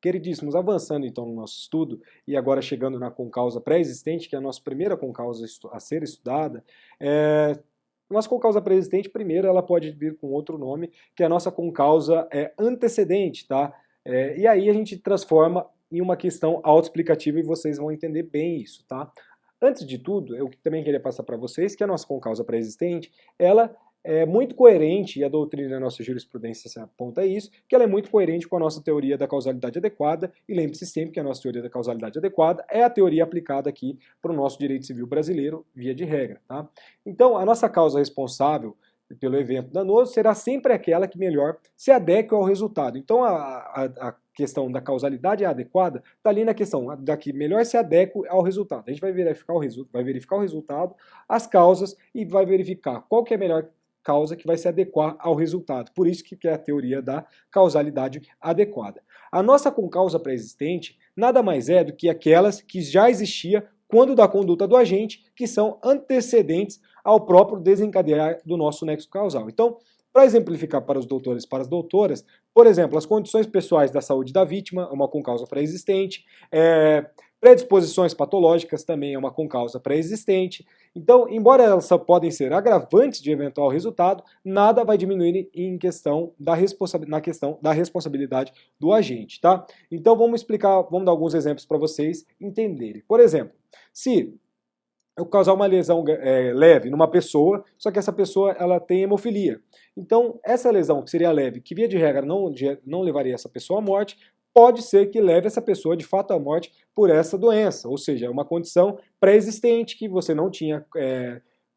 Queridíssimos, avançando então no nosso estudo, e agora chegando na concausa pré-existente, que é a nossa primeira concausa a ser estudada, nossa concausa pré-existente, primeiro, ela pode vir com outro nome, que é a nossa concausa antecedente, tá? E aí a gente transforma em uma questão autoexplicativa e vocês vão entender bem isso, tá? Antes de tudo, eu também queria passar para vocês que a nossa concausa pré-existente, ela é muito coerente, e a doutrina da nossa jurisprudência se aponta isso, que ela é muito coerente com a nossa teoria da causalidade adequada, e lembre-se sempre que a nossa teoria da causalidade adequada é a teoria aplicada aqui para o nosso direito civil brasileiro, via de regra, tá? Então, a nossa causa responsável pelo evento danoso será sempre aquela que melhor se adequa ao resultado. Então, a questão da causalidade adequada está ali na questão da que melhor se adequa ao resultado. A gente vai verificar o resultado, as causas, e vai verificar qual que é a melhor causa que vai se adequar ao resultado. Por isso que é a teoria da causalidade adequada. A nossa concausa pré-existente nada mais é do que aquelas que já existia quando da conduta do agente, que são antecedentes ao próprio desencadear do nosso nexo causal. Então, para exemplificar para os doutores e para as doutoras, por exemplo, as condições pessoais da saúde da vítima, uma concausa pré-existente, predisposições patológicas também é uma concausa pré-existente. Então, embora elas só podem ser agravantes de eventual resultado, nada vai diminuir na questão da responsabilidade do agente, tá? Então, vamos dar alguns exemplos para vocês entenderem. Por exemplo, se eu causar uma lesão leve numa pessoa, só que essa pessoa ela tem hemofilia. Então, essa lesão que seria leve, que via de regra não levaria essa pessoa à morte, pode ser que leve essa pessoa de fato à morte por essa doença, ou seja, é uma condição pré-existente que você não tinha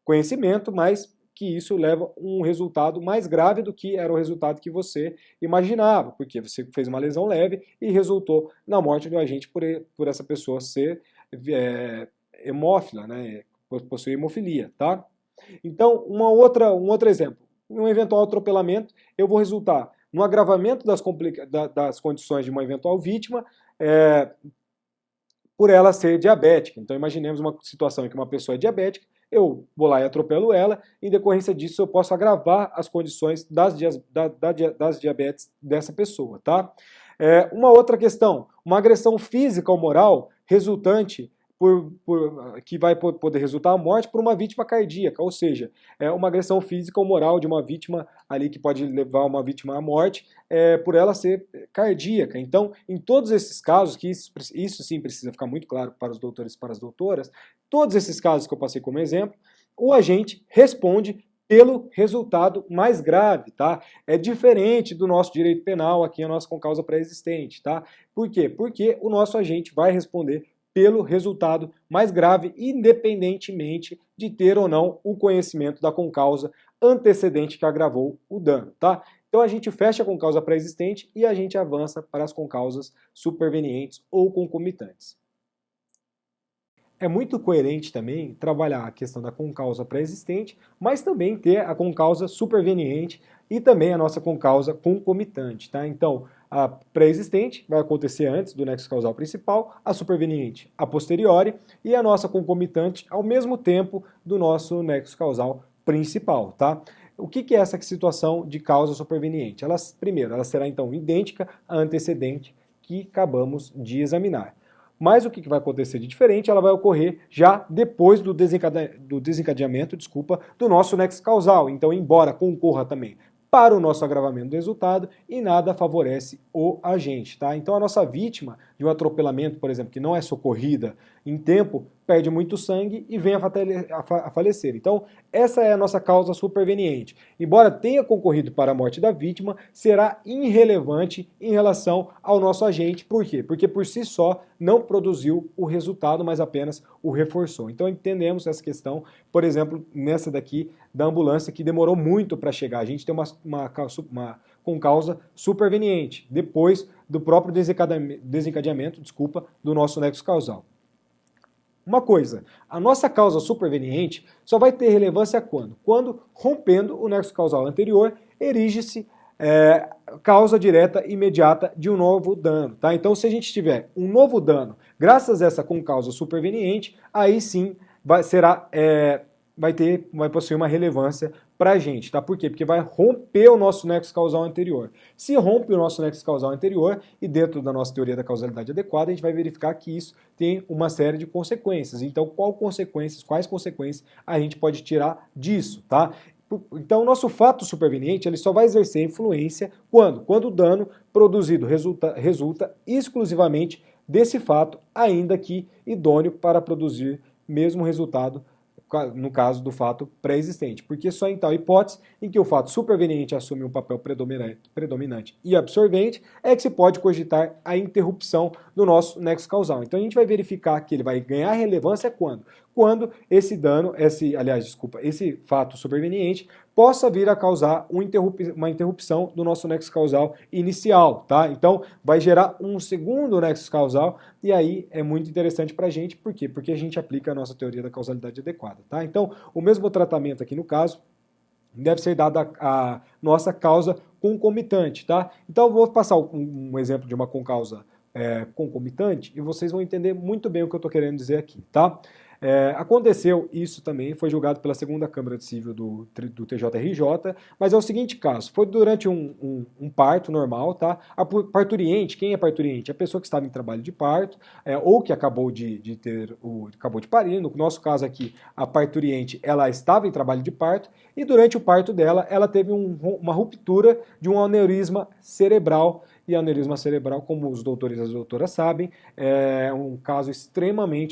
conhecimento, mas que isso leva um resultado mais grave do que era o resultado que você imaginava, porque você fez uma lesão leve e resultou na morte do agente por essa pessoa ser hemófila, né, possuir hemofilia, tá? Então, um outro exemplo, em um eventual atropelamento, eu vou resultar no agravamento das condições de uma eventual vítima por ela ser diabética. Então imaginemos uma situação em que uma pessoa é diabética, eu vou lá e atropelo ela, em decorrência disso eu posso agravar as condições das diabetes dessa pessoa, tá? Uma outra questão, uma agressão física ou moral resultante que vai poder resultar a morte por uma vítima cardíaca, ou seja, uma agressão física ou moral de uma vítima ali que pode levar uma vítima à morte por ela ser cardíaca. Então, em todos esses casos, que isso sim precisa ficar muito claro para os doutores e para as doutoras, todos esses casos que eu passei como exemplo, o agente responde pelo resultado mais grave, tá? É diferente do nosso direito penal, aqui a nossa concausa pré-existente, tá? Por quê? Porque o nosso agente vai responder pelo resultado mais grave, independentemente de ter ou não o conhecimento da concausa antecedente que agravou o dano, tá? Então a gente fecha a concausa pré-existente e a gente avança para as concausas supervenientes ou concomitantes. É muito coerente também trabalhar a questão da concausa pré-existente, mas também ter a concausa superveniente e também a nossa concausa concomitante, tá? Então, a pré-existente vai acontecer antes do nexo causal principal, a superveniente a posteriori e a nossa concomitante ao mesmo tempo do nosso nexo causal principal, tá? O que é essa situação de causa superveniente? Primeiro, ela será então idêntica à antecedente que acabamos de examinar. Mas o que vai acontecer de diferente? Ela vai ocorrer já depois do desencadeamento, do nosso nexo causal. Então, embora concorra também para o nosso agravamento do resultado e nada favorece o agente, tá? Então a nossa vítima de um atropelamento, por exemplo, que não é socorrida em tempo, perde muito sangue e vem a falecer. Então essa é a nossa causa superveniente. Embora tenha concorrido para a morte da vítima, será irrelevante em relação ao nosso agente. Por quê? Porque por si só não produziu o resultado, mas apenas o reforçou. Então entendemos essa questão, por exemplo, nessa daqui da ambulância que demorou muito para chegar. A gente tem uma concausa superveniente, depois do próprio desencadeamento, do nosso nexo causal. Uma coisa, a nossa causa superveniente só vai ter relevância quando? Quando, rompendo o nexo causal anterior, erige-se causa direta imediata de um novo dano, tá? Então, se a gente tiver um novo dano, graças a essa concausa superveniente, aí sim será vai possuir uma relevância para a gente, tá? Por quê? Porque vai romper o nosso nexo causal anterior. Se rompe o nosso nexo causal anterior, e dentro da nossa teoria da causalidade adequada, a gente vai verificar que isso tem uma série de consequências. Então, quais consequências a gente pode tirar disso, tá? Então, o nosso fato superveniente ele só vai exercer influência quando? Quando o dano produzido resulta exclusivamente desse fato, ainda que idôneo para produzir mesmo resultado no caso do fato pré-existente, porque só em tal hipótese em que o fato superveniente assume um papel predominante e absorvente é que se pode cogitar a interrupção do nosso nexo causal. Então a gente vai verificar que ele vai ganhar relevância quando? Quando esse esse fato superveniente possa vir a causar uma interrupção do nosso nexo causal inicial, tá? Então vai gerar um segundo nexo causal e aí é muito interessante para a gente, por quê? Porque a gente aplica a nossa teoria da causalidade adequada, tá? Então o mesmo tratamento aqui no caso deve ser dado a nossa causa concomitante, tá? Então eu vou passar um exemplo de uma concausa concomitante e vocês vão entender muito bem o que eu estou querendo dizer aqui, tá? Aconteceu isso também, foi julgado pela segunda Câmara de Civil do TJRJ, mas é o seguinte caso, foi durante um parto normal, tá? A parturiente, quem é parturiente? A pessoa que estava em trabalho de parto, ou que acabou de parir, no nosso caso aqui, a parturiente, ela estava em trabalho de parto, e durante o parto dela, ela teve uma ruptura de um aneurisma cerebral, e aneurisma cerebral, como os doutores e as doutoras sabem, é um caso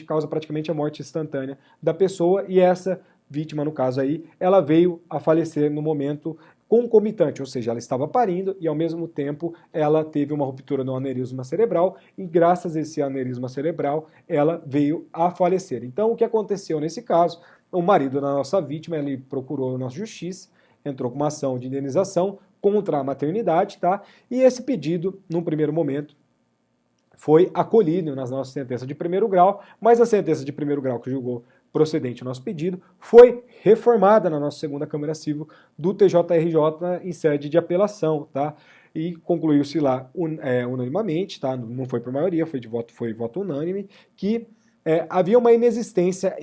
causa praticamente a morte instantânea da pessoa, e essa vítima, no caso aí, ela veio a falecer no momento concomitante, ou seja, ela estava parindo e ao mesmo tempo ela teve uma ruptura no aneurisma cerebral e graças a esse aneurisma cerebral ela veio a falecer. Então o que aconteceu nesse caso? O marido da nossa vítima, ele procurou a nossa justiça, entrou com uma ação de indenização contra a maternidade, tá? E esse pedido, num primeiro momento, foi acolhido na nossa sentença de primeiro grau, mas a sentença de primeiro grau que julgou procedente o nosso pedido foi reformada na nossa segunda Câmara Civil do TJRJ em sede de apelação, tá? E concluiu-se lá unanimamente, tá? Não foi por maioria, foi voto unânime, que havia uma inexistência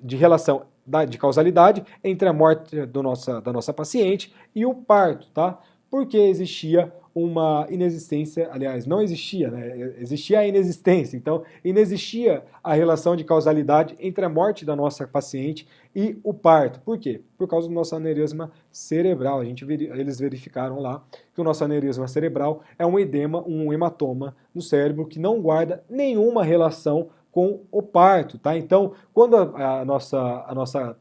de relação de causalidade entre a morte da nossa paciente e o parto, tá? Porque existia uma inexistência, aliás, não existia, né? Existia a inexistência, então inexistia a relação de causalidade entre a morte da nossa paciente e o parto. Por quê? Por causa do nosso aneurisma cerebral. Eles verificaram lá que o nosso aneurisma cerebral é um edema, um hematoma no cérebro que não guarda nenhuma relação com o parto, tá? Então, quando a nossa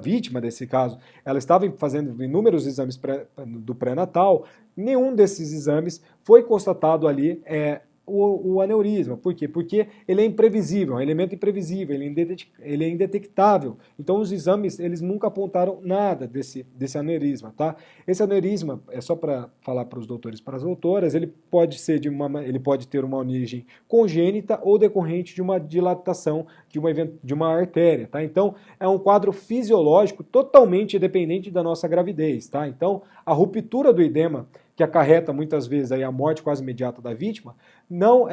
vítima desse caso, ela estava fazendo inúmeros exames do pré-natal, nenhum desses exames foi constatado ali o aneurisma. Por quê? Porque ele é imprevisível, é um elemento imprevisível, ele é indetectável. Então os exames, eles nunca apontaram nada desse aneurisma, tá? Esse aneurisma, é só para falar para os doutores e para as doutoras, ele pode ter uma origem congênita ou decorrente de uma dilatação de uma artéria, tá? Então é um quadro fisiológico totalmente dependente da nossa gravidez, tá? Então a ruptura do edema, que acarreta muitas vezes aí a morte quase imediata da vítima, não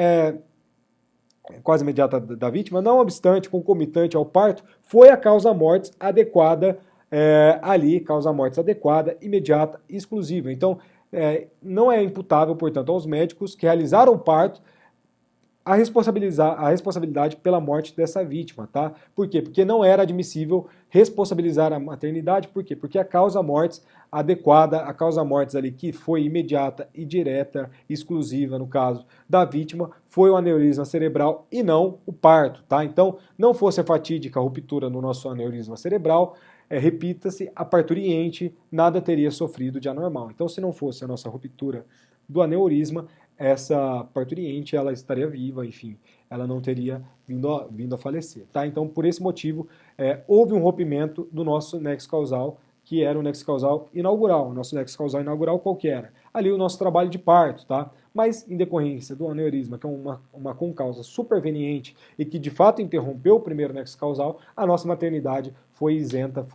obstante, concomitante ao parto, foi a causa-mortes adequada causa-mortes adequada, imediata e exclusiva. Então, não é imputável, portanto, aos médicos que realizaram o parto a responsabilidade pela morte dessa vítima, tá? Por quê? Porque não era admissível responsabilizar a maternidade, por quê? Porque a causa-mortes adequada, a causa-mortes ali que foi imediata e direta, exclusiva no caso da vítima, foi o aneurisma cerebral e não o parto, tá? Então, não fosse a fatídica ruptura no nosso aneurisma cerebral, repita-se, a parturiente nada teria sofrido de anormal. Então, se não fosse a nossa ruptura do aneurisma, essa parturiente ela estaria viva, enfim, ela não teria vindo a falecer, tá? Então, por esse motivo, houve um rompimento do nosso nexo causal, que era o nexo causal inaugural. O nosso nexo causal inaugural qual que era? Ali o nosso trabalho de parto, tá? Mas, em decorrência do aneurisma, que é uma concausa superveniente e que de fato interrompeu o primeiro nexo causal, a nossa maternidade foi isenta,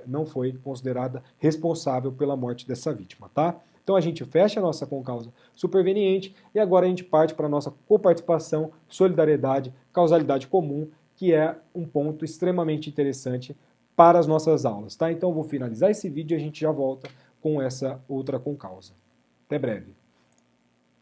não foi considerada responsável pela morte dessa vítima, tá? Então a gente fecha a nossa concausa superveniente e agora a gente parte para a nossa coparticipação, solidariedade, causalidade comum, que é um ponto extremamente interessante para as nossas aulas, tá? Então eu vou finalizar esse vídeo e a gente já volta com essa outra concausa. Até breve.